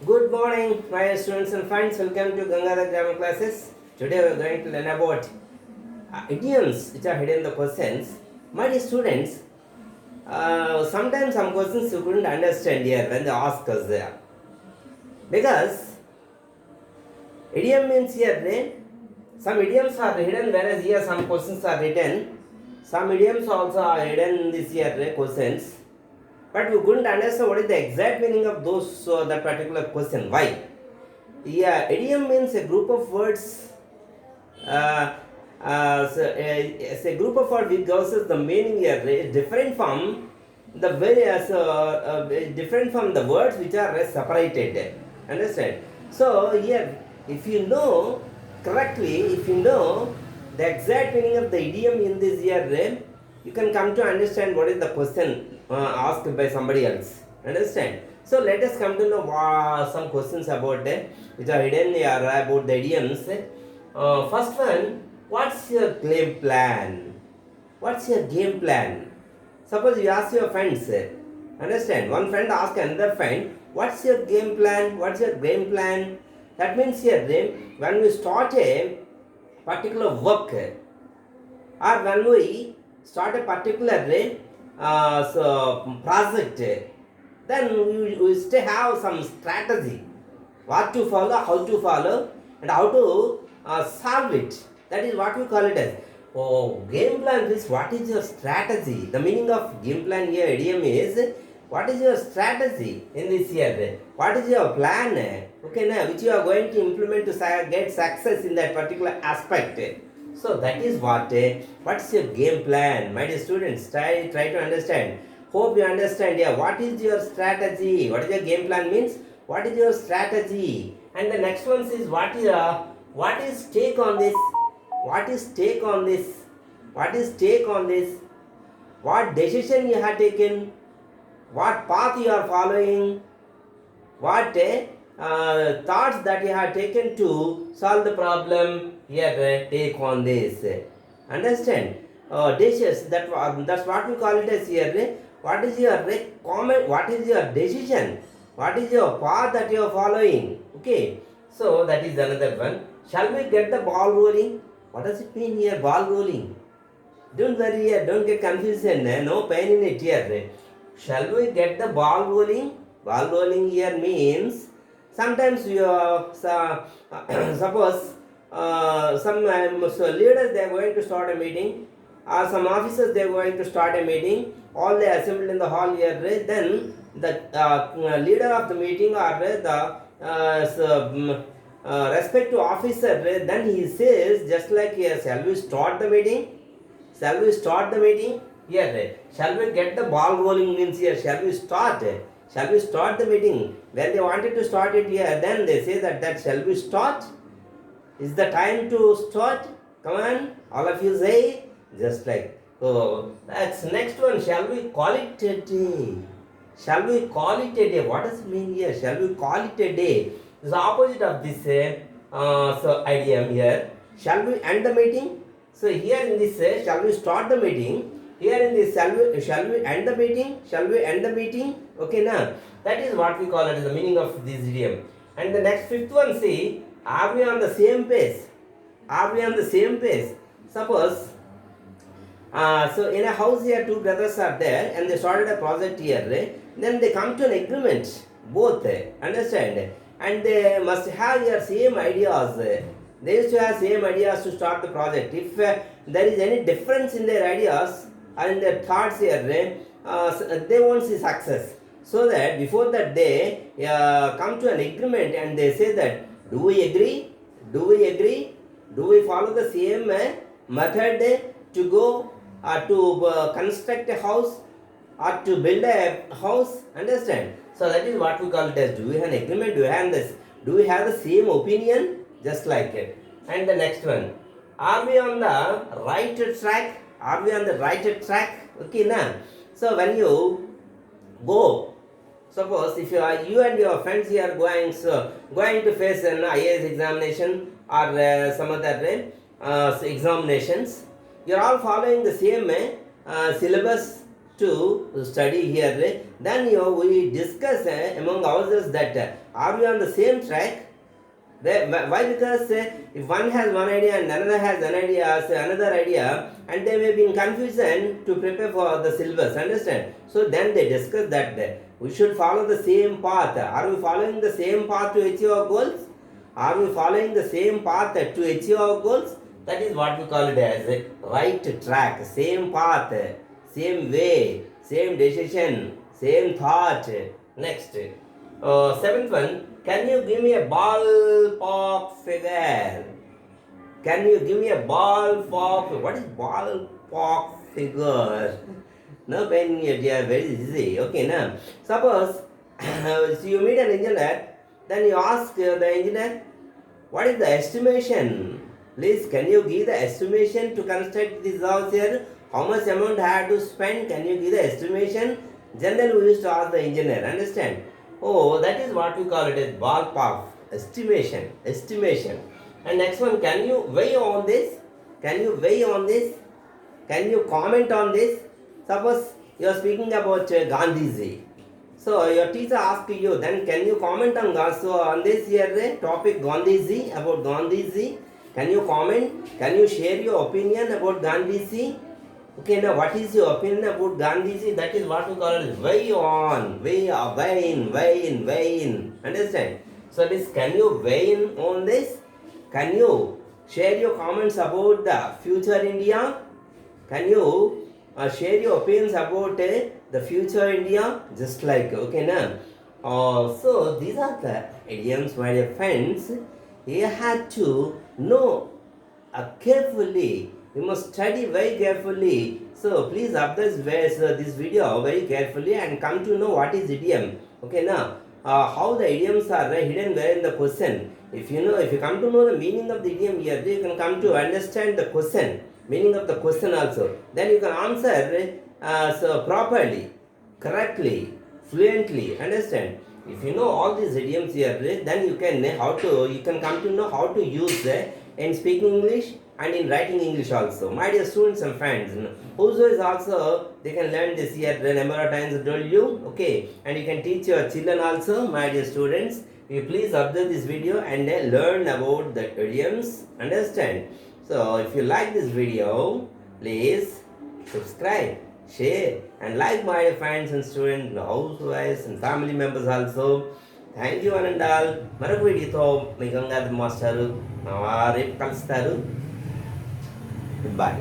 Good morning, my students and friends. Welcome to Gangadhar Grammar classes. Today we are going to learn about idioms which are hidden in the questions. My dear students, sometimes some questions you couldn't understand here when they ask us there. Because idiom means here, some idioms are hidden, whereas here some questions are written. Some idioms also are hidden in this year questions. But we couldn't understand what is the exact meaning of those that particular question. Why? Yeah, idiom means a group of words. It's a group of words which gives us the meaning here is different from the various different from the words which are separated. Understand? So here, if you know correctly, if you know the exact meaning of the idiom in this here, you can come to understand what is the question asked by somebody else. Understand? So let us come to know some questions about which are hidden here about the idioms. First one, what's your game plan? What's your game plan? Suppose you ask your friends, understand? One friend asks another friend, what's your game plan? What's your game plan? That means here, when we start a particular work or when we start a particular project, then we still have some strategy what to follow, how to follow, and how to solve it. That is what we call it as. Oh, game plan is what is your strategy? The meaning of game plan here, idiom is what is your strategy in this year? What is your plan? Okay, now which you are going to implement to get success in that particular aspect. So that is what's your game plan, my dear students? Try to understand. Hope you understand. Yeah, what is your strategy? What is your game plan means? What is your strategy? And the next one is what is take on this? What is take on this? What is take on this? What decision you have taken? What path you are following? What thoughts that you have taken to solve the problem here take on this. Understand? Dishes, that's what we call it as here. What is your comment? What is your decision? What is your path that you are following? Okay, so that is another one. Shall we get the ball rolling? What does it mean here, ball rolling? Don't worry here, don't get confused, no pain in it here. Shall we get the ball rolling? Ball rolling here means sometimes you suppose some so leaders they are going to start a meeting, or some officers they are going to start a meeting. All they assembled in the hall here. Then the leader of the meeting or respective officer, then he says just like here, shall we start the meeting? Shall we start the meeting? Here, shall we get the ball rolling means here, shall we start? Shall we start the meeting? When they wanted to start it here, then they say that shall we start? Is the time to start? Come on, all of you say, just like. So, that's next one. Shall we call it a day? Shall we call it a day? What does it mean here? Shall we call it a day? It's the opposite of this idiom here. Shall we end the meeting? So here in this, shall we start the meeting? Here in this, shall we end the meeting? Shall we end the meeting? Okay, now that is what we call it as the meaning of this idiom. And the next fifth one, see, are we on the same page? Are we on the same page? Suppose, so in a house here, two brothers are there, and they started a project here. Then they come to an agreement, both, understand? And they must have your same ideas. They used to have same ideas to start the project. If there is any difference in their ideas and their thoughts here, they won't see success. So that before that they come to an agreement and they say that, do we agree? Do we agree? Do we follow the same method to go to construct a house or to build a house? Understand? So that is what we call it as, do we have an agreement? Do we have this? Do we have the same opinion? Just like it. And the next one, are we on the right track? Are we on the right track? Okay, now. So when you go, suppose if you and your friends here going to face an IAS examination or some other examinations, you are all following the same syllabus to study here. then we discuss among ourselves that are we on the same track? Why? Because if one has one idea and another has another idea, and they may be in confusion to prepare for the syllabus. Understand? So then they discuss that we should follow the same path. Are we following the same path to achieve our goals? Are we following the same path to achieve our goals? That is what we call it as a right track. Same path, same way, same decision, same thought. Next, seventh one. Can you give me a ballpark figure? Can you give me a ballpark? What is ballpark figure? No, when you are very easy. Okay, now suppose so you meet an engineer, then you ask the engineer, what is the estimation? Please, can you give the estimation to construct this house here? How much amount I have to spend? Can you give the estimation? Generally, we used to ask the engineer. Understand? Oh, that is what we call it as ballpark estimation. Estimation. And next one, can you weigh on this? Can you weigh on this? Can you comment on this? Suppose you are speaking about Gandhiji. So your teacher asks you, then can you comment on so on this here topic Gandhiji, about Gandhiji? Can you comment? Can you share your opinion about Gandhiji? Okay, now what is your opinion about Gandhiji? That is what we call it weigh on, weigh in. Understand? So this, can you weigh in on this? Can you share your comments about the future India? Can you share your opinions about the future India? Just like, okay, now. So these are the idioms, my dear friends. You had to know carefully. You must study very carefully. So please observe this video very carefully and come to know what is idiom. Okay, now how the idioms are hidden where in the question. If you come to know the meaning of the idiom here, you can come to understand the question, meaning of the question also. Then you can answer so properly, correctly, fluently. Understand? If you know all these idioms here, then you can come to know how to use in speaking English and in writing English also. My dear students and friends, whoso is also, they can learn this here the number of times I told you, okay, and you can teach your children also, my dear students. You please observe this video and learn about the idioms, understand. So if you like this video, please subscribe, share and like my dear friends and students, housewives and family members also. Thank you one and all. మరొక వీడియోతో మీ Gangadhar master రేపు కలుస్తారు. Goodbye.